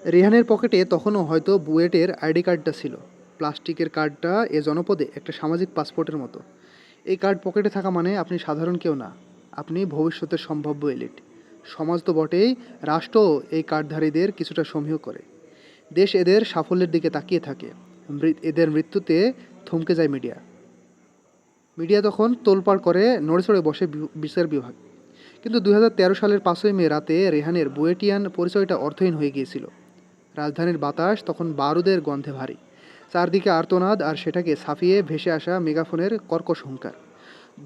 রেহানের পকেটে তখনও হয়তো বুয়েটের আইডি কার্ডটা ছিল। প্লাস্টিকের কার্ডটা এ জনপদে একটা সামাজিক পাসপোর্টের মতো। এই কার্ড পকেটে থাকা মানে আপনি সাধারণ কেউ না, আপনি ভবিষ্যতের সম্ভাব্য এলিট। সমাজ তো বটেই, রাষ্ট্রও এই কার্ডধারীদের কিছুটা সমীহ করে। দেশ এদের সাফল্যের দিকে তাকিয়ে থাকে, এদের মৃত্যুতে থমকে যায় মিডিয়া। মিডিয়া তখন তোলপাড় করে, নড়েচড়ে বসে বিচার বিভাগ। কিন্তু 2013 সালের 5ই মে রাতে রেহানের বুয়েটিয়ান পরিচয়টা অর্থহীন হয়ে গিয়েছিল। রাজধানীর বাতাস তখন বারুদের গন্ধে ভারী। চারদিকে আর্তনাদ, আর সেটাকে ছাপিয়ে ভেসে আসা মেগাফোনের কর্কশ হুঙ্কার।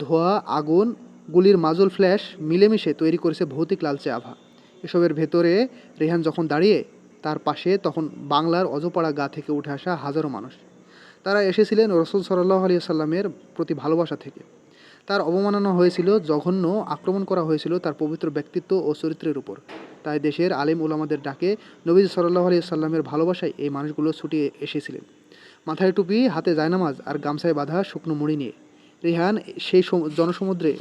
ধোঁয়া, আগুন, গুলির মাজল ফ্ল্যাশ মিলেমিশে তৈরি করেছে ভৌতিক লালচে আভা। এসবের ভেতরে রেহান যখন দাঁড়িয়ে, তার পাশে তখন বাংলার অজপাড়া গা থেকে উঠে আসা হাজারো মানুষ। তারা এসেছিলেন রসুল সাল্লাহ আলিয়া সাল্লামের প্রতি ভালোবাসা থেকে। তার অবমাননা হয়েছিল, জঘন্য আক্রমণ করা হয়েছিল তার পবিত্র ব্যক্তিত্ব ও চরিত্রের উপর। তাই দেশের আলেম ওলামাদের ডাকে নবীজ সাল্লাহ আলিয়া সাল্লামের ভালোবাসায় এই মানুষগুলো ছুটে এসেছিলেন, মাথায় টুপি, হাতে জায়নামাজ আর গামছায় বাঁধা শুকনো মুড়ি নিয়ে। রেহান সেই জনসমুদ্রে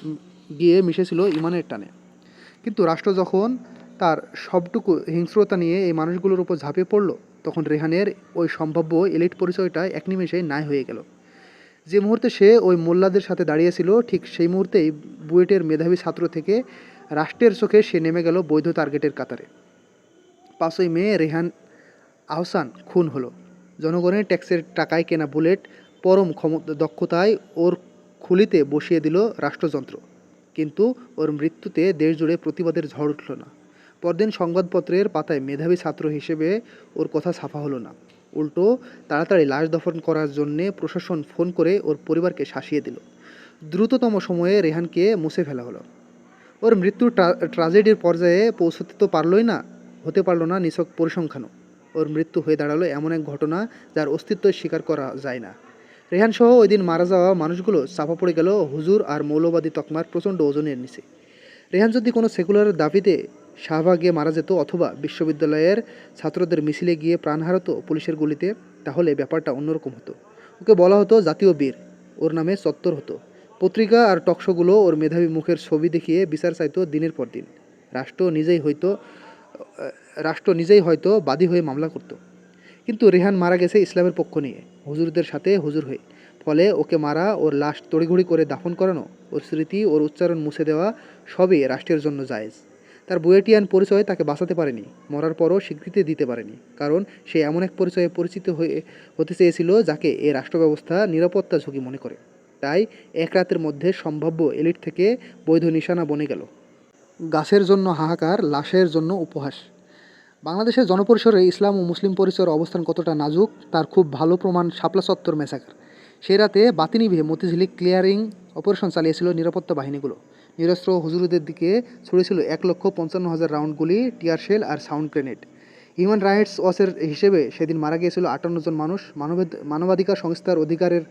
গিয়ে মিশেছিল ইমানের টানে। কিন্তু রাষ্ট্র যখন তার সবটুকু হিংস্রতা নিয়ে এই মানুষগুলোর উপর ঝাঁপিয়ে পড়ল, তখন রেহানের ওই সম্ভাব্য এলিট পরিচয়টা এক নিমেষেই নাই হয়ে গেল। যে মুহূর্তে সে ওই মোল্লাদের সাথে দাঁড়িয়েছিল, ঠিক সেই মুহূর্তেই বুয়েটের মেধাবী ছাত্র থেকে রাষ্ট্রের চোখে সে নেমে গেল বৈধ টার্গেটের কাতারে। 5ই মে রেহান আহসান খুন হলো। জনগণের ট্যাক্সের টাকায় কেনা বুলেট পরম দক্ষতায় ওর খুলিতে বসিয়ে দিল রাষ্ট্রযন্ত্র। কিন্তু ওর মৃত্যুতে দেশজুড়ে প্রতিবাদের ঝড় উঠল না। পরদিন সংবাদপত্রের পাতায় মেধাবী ছাত্র হিসেবে ওর কথা ছাপা হলো না। উল্টো তাড়াতাড়ি লাশ দফন করার জন্যে প্রশাসন ফোন করে ওর পরিবারকে শাসিয়ে দিল। দ্রুততম সময়ে রেহানকে মুছে ফেলা হলো। ওর মৃত্যুর ট্র্যাজেডির পর্যায়ে পৌঁছতে তো পারলই না, হতে পারলো না নিছক পরিসংখ্যানও। ওর মৃত্যু হয়ে দাঁড়ালো এমন এক ঘটনা যার অস্তিত্ব স্বীকার করা যায় না। রেহান সহ ওই দিন মারা যাওয়া মানুষগুলো চাপা পড়ে গেল হুজুর আর মৌলবাদী তকমার প্রচণ্ড ওজনের নিচে। রেহান যদি কোনো সেকুলারের দাবিতে শাহবাগ গিয়ে মারা যেত, অথবা বিশ্ববিদ্যালয়ের ছাত্রদের মিছিলে গিয়ে প্রাণ হারাতো পুলিশের গুলিতে, তাহলে ব্যাপারটা অন্যরকম হতো। ওকে বলা হতো জাতীয় বীর, ওর নামে চত্বর হতো। পত্রিকা আর টকশোগুলো ওর মেধাবী মুখের ছবি দেখিয়ে বিচার চাইতো দিনের পর দিন। রাষ্ট্র নিজেই হয়তো বাদী হয়ে মামলা করত। কিন্তু রেহান মারা গেছে ইসলামের পক্ষ নিয়ে, হুজুরদের সাথে হুজুর হয়ে। ফলে ওকে মারা, ওর লাশ তড়িঘড়ি করে দাফন করানো, ওর স্মৃতি, ওর উচ্চারণ মুছে দেওয়া সবই রাষ্ট্রের জন্য জায়েজ। তার বুয়েটিয়ান পরিচয় তাকে বাঁচাতে পারেনি, মরার পরও স্বীকৃতি দিতে পারেনি, কারণ সে এমন এক পরিচয়ে পরিচিত হতে চেয়েছিল যাকে এ রাষ্ট্র ব্যবস্থা নিরাপত্তা ঝুঁকি মনে করে। তাই এক রাতের মধ্যে সম্ভাব্য এলিট থেকে বৈধ নিশানা বনে গেল। গাছের জন্য হাহাকার, লাশের জন্য উপহাস। বাংলাদেশের জনপরিসরে ইসলাম ও মুসলিম পরিচয়ের অবস্থান কতটা নাজুক তার খুব ভালো প্রমাণ শাপলা চত্বর ম্যাসাকার। সেই রাতে বাতি নিভিয়ে মতিঝিলে ক্লিয়ারিং অপারেশন চালিয়েছিল নিরাপত্তা বাহিনীগুলো। নিরস্ত্র হুজুরদের দিকে ছুড়েছিল 1,55,000 রাউন্ড গুলি, টিয়ারশেল আর সাউন্ড গ্রেনেড। হিউম্যান রাইটস ওয়াচের হিসেবে সেদিন মারা গিয়েছিল 58 জন মানুষ। মানবাধিকার সংস্থার অধিকারের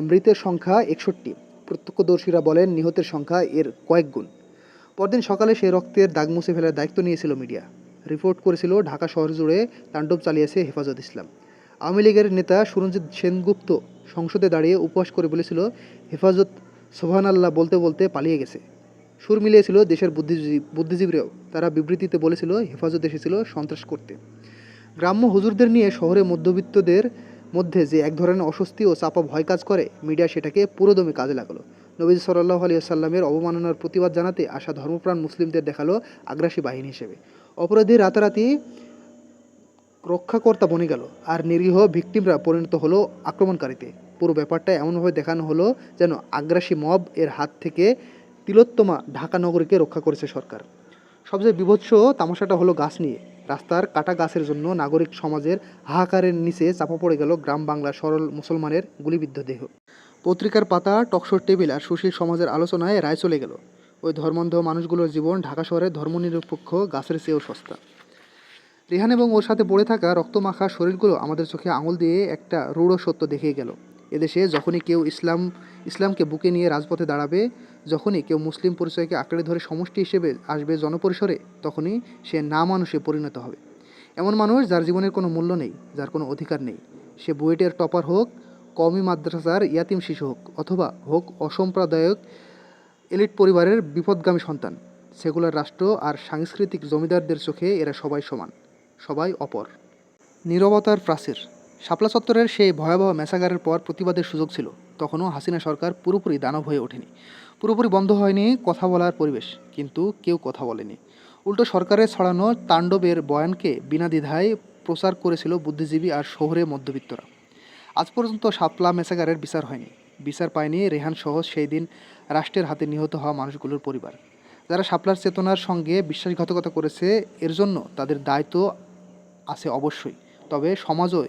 মৃতের সংখ্যা 61। প্রত্যক্ষদর্শীরা বলেন নিহতের সংখ্যা এর কয়েক গুণ। পরদিন সকালে সেই রক্তের দাগ মুছে ফেলার দায়িত্ব নিয়েছিল মিডিয়া। রিপোর্ট করেছিল ঢাকা শহর জুড়ে তাণ্ডব চালিয়েছে হেফাজত ইসলাম। আওয়ামী লীগের নেতা সুরঞ্জিত সেনগুপ্ত সংসদে দাঁড়িয়ে উপহাস করে বলেছিল হেফাজত সুবহানাল্লাহ বলতে বলতে পালিয়ে গেছে। সুর মিলিয়েছিল দেশের বুদ্ধিজীবীরাও। তারা বিবৃতিতে বলেছিল হেফাজত এসেছিল সন্ত্রাস করতে। গ্রাম্য হুজুরদের নিয়ে শহরে মধ্যবিত্তদের মধ্যে যে এক ধরনের অস্বস্তি ও চাপা ভয় কাজ করে, মিডিয়া সেটাকে পুরোদমে কাজে লাগালো। নবীজ সাল্লাল্লাহু আলাইহি সাল্লামের অবমাননার প্রতিবাদ জানাতে আসা ধর্মপ্রাণ মুসলিমদের দেখালো আগ্রাসী বাহিনী হিসেবে। অপরাধী রাতারাতি রক্ষাকর্তা বনে গেল, আর নিরীহ ভিকটিমরা পরিণত হলো আক্রমণকারীতে। পুরো ব্যাপারটা এমনভাবে দেখানো হলো যেন আগ্রাসী মব এর হাত থেকে তিলোত্তমা ঢাকা নগরীকে রক্ষা করেছে সরকার। সবচেয়ে বীভৎস তামাশাটা হলো গাছ নিয়ে। রাস্তার কাটা গাছের জন্য নাগরিক সমাজের হাহাকারের নিচে চাপা পড়ে গেল গ্রাম বাংলার সরল মুসলমানের গুলিবিদ্ধ দেহ। পত্রিকার পাতা, টকশোর টেবিল আর সুশীল সমাজের আলোচনায় রায় চলে গেল ওই ধর্মান্ধ মানুষগুলোর জীবন ঢাকা শহরের ধর্মনিরপেক্ষ গাছের চেয়েও সস্তা। রেহান এবং ওর সাথে পড়ে থাকা রক্তমাখা শরীরগুলো আমাদের চোখে আঙুল দিয়ে একটা রূঢ় সত্য দেখিয়ে গেল। এদেশে যখনই কেউ ইসলামকে বুকে নিয়ে রাজপথে দাঁড়াবে, যখনই কেউ মুসলিম পরিচয়কে আঁকড়ে ধরে সমষ্টি হিসেবে আসবে জনপরিসরে, তখনই সে না মানুষে পরিণত হবে। এমন মানুষ যার জীবনের কোনো মূল্য নেই, যার কোনো অধিকার নেই। সে বুয়েটের টপার হোক, কওমি মাদ্রাসার ইয়াতিম শিশু হোক, অথবা হোক অসাম্প্রদায়িক এলিট পরিবারের বিপদগামী সন্তান। সেকুলার রাষ্ট্র আর সাংস্কৃতিক জমিদারদের চোখে এরা সবাই সমান। সবাই অপর। নীরবতার প্রাচীর। শাপলা চত্বরের সেই ভয়াবহ ম্যাসাকারের পর প্রতিবাদের সুযোগ ছিল। তখনও হাসিনা সরকার পুরোপুরি দানব হয়ে ওঠেনি, পুরোপুরি বন্ধ হয়নি কথা বলার পরিবেশ, কিন্তু কেউ কথা বলেনি। উল্টো সরকারের ছড়ানো তাণ্ডবের বয়ানকে বিনা দ্বিধায় প্রচার করেছিল বুদ্ধিজীবী আর শহুরে মধ্যবিত্তরা। আজ পর্যন্ত শাপলা ম্যাসাকারের বিচার হয়নি, বিচার পায়নি রেহান সহ সেই দিন রাষ্ট্রের হাতে নিহত হওয়া মানুষগুলোর পরিবার। যারা শাপলার চেতনার সঙ্গে বিশ্বাসঘাতকতা করেছে, এর জন্য তাদের দায়িত্ব আছে অবশ্যই, তবে সমাজও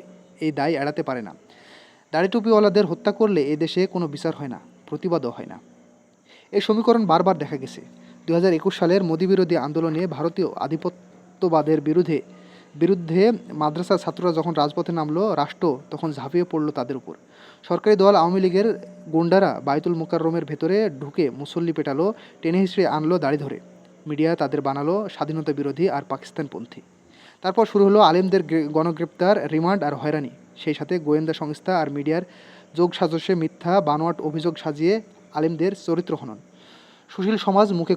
এই দায় এড়াতে পারে না। দাড়ি টুপিওয়ালাদের হত্যা করলে এ দেশে কোনো বিচার হয় না, প্রতিবাদও হয় না। এই সমীকরণ বারবার দেখা গেছে। 2021 সালের মোদি বিরোধী আন্দোলনে ভারতীয় আধিপত্যবাদের বিরুদ্ধে মাদ্রাসার ছাত্ররা যখন রাজপথে নামলো, রাষ্ট্র তখন ঝাঁপিয়ে পড়লো তাদের উপর। সরকারি দল আওয়ামী লীগের গুন্ডারা বাইতুল মোকাররমের ভেতরে ঢুকে মুসল্লি পেটালো, টেনে হিঁচড়ে আনলো দাড়ি ধরে। মিডিয়া তাদের বানালো স্বাধীনতা বিরোধী আর পাকিস্তানপন্থী। তারপর শুরু হলো আলেমদের গণগ্রেপ্তার, রিমান্ড আর হয়রানি। সেই সাথে গোয়েন্দা সংস্থা আর মিডিয়ার যোগসাজশে মিথ্যা বানোয়াট অভিযোগ সাজিয়ে আলেমদের চরিত্র হনন। সুশীল সমাজ মুখে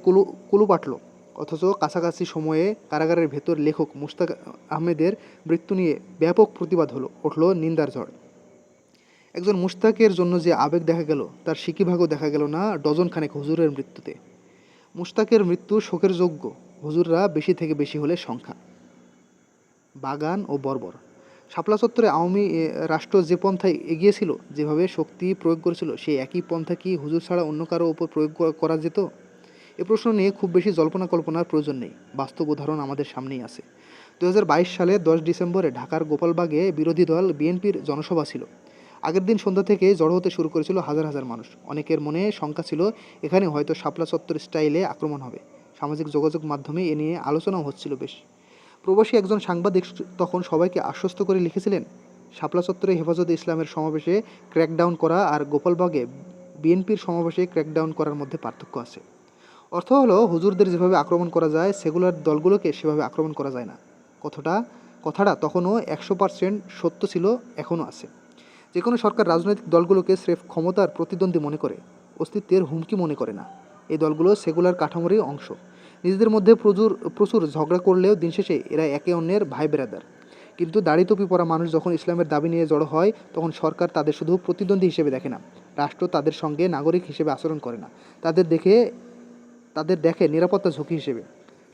কুলু পাটল, অথচ কাছাকাছি সময়ে কারাগারের ভেতর লেখক মুশতাক আহমেদের মৃত্যু নিয়ে ব্যাপক প্রতিবাদ উঠল নিন্দার ঝড়। একজন মুশতাকের জন্য যে আবেগ দেখা গেল, তার সিকিভাগও দেখা গেল না ডজন খানেক হুজুরের মৃত্যুতে। মুশতাকের মৃত্যু শোকের যোগ্য, হুজুররা বেশি থেকে বেশি হলে সংখ্যা। বাগান ও বর্বর। শাপলা চত্বরে আওয়ামী রাষ্ট্র যে পন্থায় এগিয়েছিল, যেভাবে শক্তি প্রয়োগ করেছিল, সেই একই পন্থা কি হুজুর ছাড়া অন্য কারো ওপর প্রয়োগ করা যেত? এ প্রশ্ন নিয়ে খুব বেশি জল্পনা কল্পনার প্রয়োজন নেই, বাস্তব উদাহরণ আমাদের সামনেই আছে। 2022 সালে 10 ডিসেম্বরে ঢাকার গোপালবাগে বিরোধী দল বিএনপির জনসভা ছিল। আগের দিন সন্ধ্যা থেকে জড়ো হতে শুরু করেছিল হাজার হাজার মানুষ। অনেকের মনে শঙ্কা ছিল, এখানে হয়তো শাপলা চত্বর স্টাইলে আক্রমণ হবে। সামাজিক যোগাযোগ মাধ্যমে এ নিয়ে আলোচনাও হচ্ছিল বেশ। প্রবাসী একজন সাংবাদিক তখন সবাইকে আশ্বস্ত করে লিখেছিলেন, শাপলা চত্বরে হেফাজতে ইসলামের সমাবেশে ক্র্যাকডাউন করা আর গোপালবাগে বিএনপির সমাবেশে ক্র্যাকডাউন করার মধ্যে পার্থক্য আছে। অর্থ হলো, হুজুরদের যেভাবে আক্রমণ করা যায়, সেগুলার দলগুলোকে সেভাবে আক্রমণ করা যায় না। কথাটা তখনও 100% সত্য ছিল, এখনও আছে। যে কোনো সরকার রাজনৈতিক দলগুলোকে স্রেফ ক্ষমতার প্রতিদ্বন্দ্বী মনে করে, অস্তিত্বের হুমকি মনে করে না। এই দলগুলো সেকুলার কাঠামোরই অংশ। নিজেদের মধ্যে প্রচুর ঝগড়া করলেও দিন শেষে এরা একে অন্যের ভাই বেরাদার। কিন্তু দাড়ি টুপি পরা মানুষ যখন ইসলামের দাবি নিয়ে জড়ো হয়, তখন সরকার তাদের শুধু প্রতিদ্বন্দ্বী হিসেবে দেখে না, রাষ্ট্র তাদের সঙ্গে নাগরিক হিসেবে আচরণ করে না, তাদের দেখে নিরাপত্তা ঝুঁকি হিসেবে,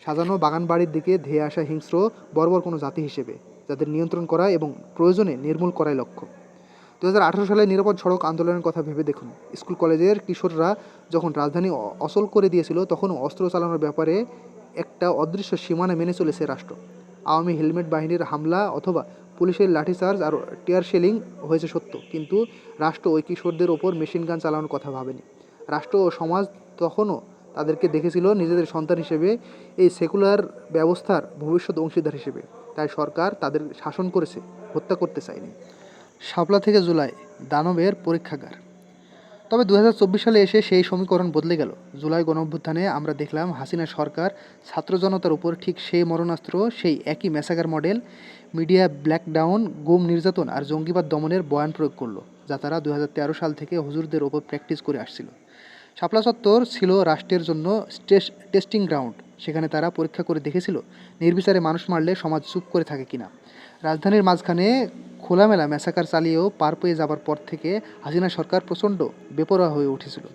সাজানো বাগানবাড়ির দিকে ধেয়ে আসা হিংস্র বর্বর কোনো জাতি হিসেবে, যাদের নিয়ন্ত্রণ করা এবং প্রয়োজনে নির্মূল করাই লক্ষ্য। 2018 সালে নিরাপদ সড়ক আন্দোলনের কথা ভেবে দেখুন। স্কুল কলেজের কিশোররা যখন রাজধানী অচল করে দিয়েছিল, তখনও অস্ত্র চালানোর ব্যাপারে একটা অদৃশ্য সীমানা মেনে চলেছে রাষ্ট্র। আওয়ামী হেলমেট বাহিনীর হামলা অথবা পুলিশের লাঠিচার্জ আর টিয়ার শেলিং হয়েছে সত্য, কিন্তু রাষ্ট্র ওই কিশোরদের ওপর মেশিনগান চালানোর কথা ভাবেনি। রাষ্ট্র ও সমাজ তখনও তাদেরকে দেখেছিল নিজেদের সন্তান হিসেবে, এই সেকুলার ব্যবস্থার ভবিষ্যৎ অংশীদার হিসেবে। তাই সরকার তাদের শাসন করেছে, হত্যা করতে চায়নি। শাপলা থেকে জুলাই, দানবের পরীক্ষাগার। তবে 2024 সালে এসে সেই সমীকরণ বদলে গেল। জুলাই গণঅভ্যুত্থানে আমরা দেখলাম হাসিনা সরকার ছাত্র জনতার উপর ঠিক সেই মরণাস্ত্র, সেই একই ম্যাসাকার মডেল, মিডিয়া ব্ল্যাকডাউন, গুম, নির্যাতন আর জঙ্গিবাদ দমনের বয়ান প্রয়োগ করলো, যা তারা 2013 সাল থেকে হুজুরদের ওপর প্র্যাকটিস করে আসছিল। শাপলা চত্বর ছিল রাষ্ট্রের জন্য টেস্টিং গ্রাউন্ড। সেখানে তারা পরীক্ষা করে দেখেছিল নির্বিচারে মানুষ মারলে সমাজ চুপ করে থাকে কিনা। রাজধানীর মাঝখানে খোলামেলা ম্যাসাকার চালিয়েও পার পেয়ে যাবার পর থেকে হাসিনা সরকার প্রচণ্ড বেপরোয়া হয়ে উঠেছিল।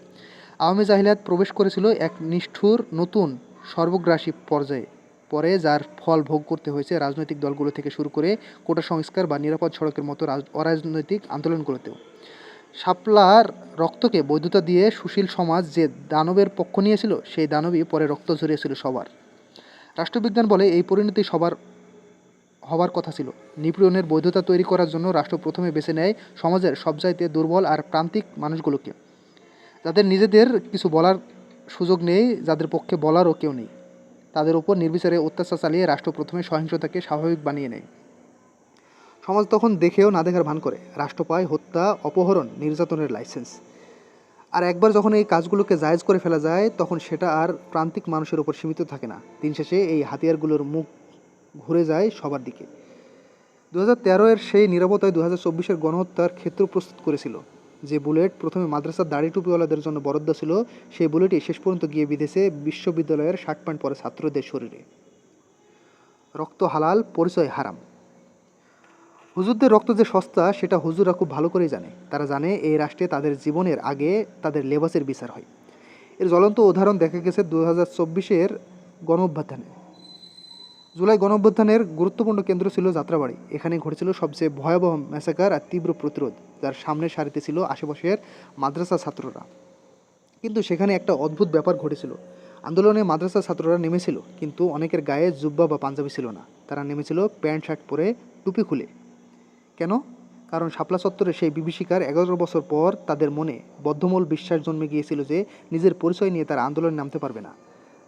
আওয়ামী জাহিলিয়াত প্রবেশ করেছিল এক নিষ্ঠুর নতুন সর্বগ্রাসী পর্যায়ে, পরে যার ফল ভোগ করতে হয়েছে রাজনৈতিক দলগুলো থেকে শুরু করে কোটা সংস্কার বা নিরাপদ সড়কের মতো অরাজনৈতিক আন্দোলনগুলোতেও। শাপলার রক্তকে বৈধতা দিয়ে সুশীল সমাজ যে দানবের পক্ষ নিয়েছিল, সেই দানবই পরে রক্ত ঝরিয়েছিল সবার। রাষ্ট্রবিজ্ঞান বলে এই পরিণতি সবার হবার কথা ছিল। নিপীড়নের বৈধতা তৈরি করার জন্য রাষ্ট্র প্রথমে বেছে নেয় সমাজের সবচাইতে দুর্বল আর প্রান্তিক মানুষগুলোকে, যাদের নিজেদের কিছু বলার সুযোগ নেই, যাদের পক্ষে বলারও কেউ নেই। তাদের উপর নির্বিচারে অত্যাচার চালিয়ে রাষ্ট্র প্রথমে সহিংসতাকে স্বাভাবিক বানিয়ে নেয়। সমাজ তখন দেখেও না দেখার ভান করে। রাষ্ট্র পায় হত্যা, অপহরণ, নির্যাতনের লাইসেন্স। আর একবার যখন এই কাজগুলোকে জায়েজ করে ফেলা যায়, তখন সেটা আর প্রান্তিক মানুষের উপর সীমিত থাকে না। দিন শেষে এই হাতিয়ারগুলোর মুখ ঘুরে যায় সবার দিকে। 2013 সেই নীরবতায় 2024 গণহত্যার ক্ষেত্র প্রস্তুত করেছিল। যে বুলেট প্রথমে মাদ্রাসার দাড়ি টুপিওয়ালাদের জন্য বরাদ্দ ছিল, সেই বুলেটই শেষ পর্যন্ত গিয়ে বিঁধেছে বিশ্ববিদ্যালয়ের 60 পয়েন্ট পরে ছাত্রদের শরীরে। রক্ত হালাল, পরিচয় হারাম। হুজুরদের রক্ত যে সস্তা সেটা হুজুররা খুব ভালো করেই জানে। তারা জানে এই রাষ্ট্রে তাদের জীবনের আগে তাদের লেবাসের বিচার হয়। এর জ্বলন্ত উদাহরণ দেখা গেছে 2024-এর গণ অভ্যুত্থানে। জুলাই গণ অভ্যুত্থানের গুরুত্বপূর্ণ কেন্দ্র ছিল যাত্রাবাড়ি। এখানে ঘটেছিল সবচেয়ে ভয়াবহ ম্যাসাকার আর তীব্র প্রতিরোধ, যার সামনের সারিতে ছিল আশেপাশের মাদ্রাসা ছাত্ররা। কিন্তু সেখানে একটা অদ্ভুত ব্যাপার ঘটেছিল। আন্দোলনে মাদ্রাসা ছাত্ররা নেমেছিল, কিন্তু অনেকের গায়ে জুব্বা বা পাঞ্জাবি ছিল না। তারা নেমেছিল প্যান্ট শার্ট পরে, টুপি খুলে। কেন? কারণ শাপলা চত্বরে সেই বিভীষিকার 11 বছর পর তাদের মনে বদ্ধমূল বিশ্বাস জন্মে গিয়েছিল যে নিজের পরিচয় নিয়ে তারা আন্দোলনে নামতে পারবে না।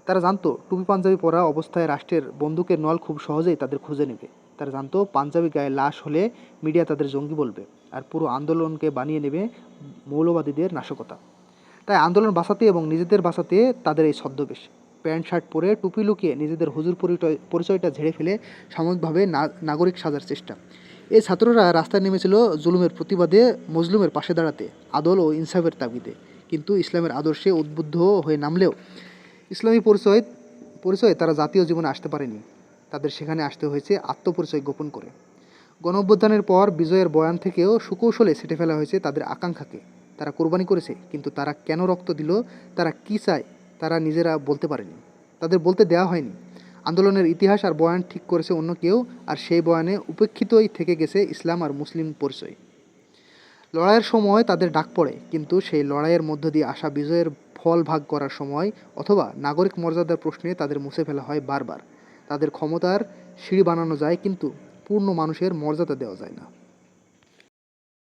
তারা জানতো টুপি পাঞ্জাবি পরা অবস্থায় রাষ্ট্রের বন্দুকের নল খুব সহজেই তাদের খুঁজে নেবে। তারা জানতো পাঞ্জাবি গায়ে লাশ হলে মিডিয়া তাদের জঙ্গি বলবে, আর পুরো আন্দোলনকে বানিয়ে নেবে মৌলবাদীদের নাশকতা। তাই আন্দোলন বাঁচাতে এবং নিজেদের বাঁচাতে তাদের এই ছদ্মবেশ, প্যান্ট শার্ট পরে টুপি লুকিয়ে নিজেদের হুজুর পরিচয়টা ঝেড়ে ফেলে সাময়িকভাবে নাগরিক সাজার চেষ্টা। এই ছাত্ররা রাস্তায় নেমেছিল জুলুমের প্রতিবাদে, মজলুমের পাশে দাঁড়াতে, আদল ও ইনসাফের তাগিদে। কিন্তু ইসলামের আদর্শে উদ্বুদ্ধ হয়ে নামলেও ইসলামী পরিচয়ে তারা জাতীয় জীবনে আসতে পারেনি। তাদের সেখানে আসতে হয়েছে আত্মপরিচয় গোপন করে। গণ অভ্যুত্থানের পর বিজয়ের বয়ান থেকেও সুকৌশলে ছেঁটে ফেলা হয়েছে তাদের আকাঙ্ক্ষাকে। তারা কোরবানি করেছে, কিন্তু তারা কেন রক্ত দিল, তারা কী চায়, তারা নিজেরা বলতে পারেনি। তাদের বলতে দেওয়া হয়নি। আন্দোলনের ইতিহাস আর বয়ান ঠিক করেছে অন্য কেউ, আর সেই বয়ানে উপেক্ষিতই থেকে গেছে ইসলাম আর মুসলিম পরিচয়। লড়াইয়ের সময় তাদের ডাক পড়ে, কিন্তু সেই লড়াইয়ের মধ্য দিয়ে আসা বিজয়ের ফল ভাগ করার সময় অথবা নাগরিক মর্যাদার প্রশ্নে তাদের মুছে ফেলা হয় বারবার। তাদের ক্ষমতার সিঁড়ি বানানো যায়, কিন্তু পূর্ণ মানুষের মর্যাদা দেওয়া যায় না।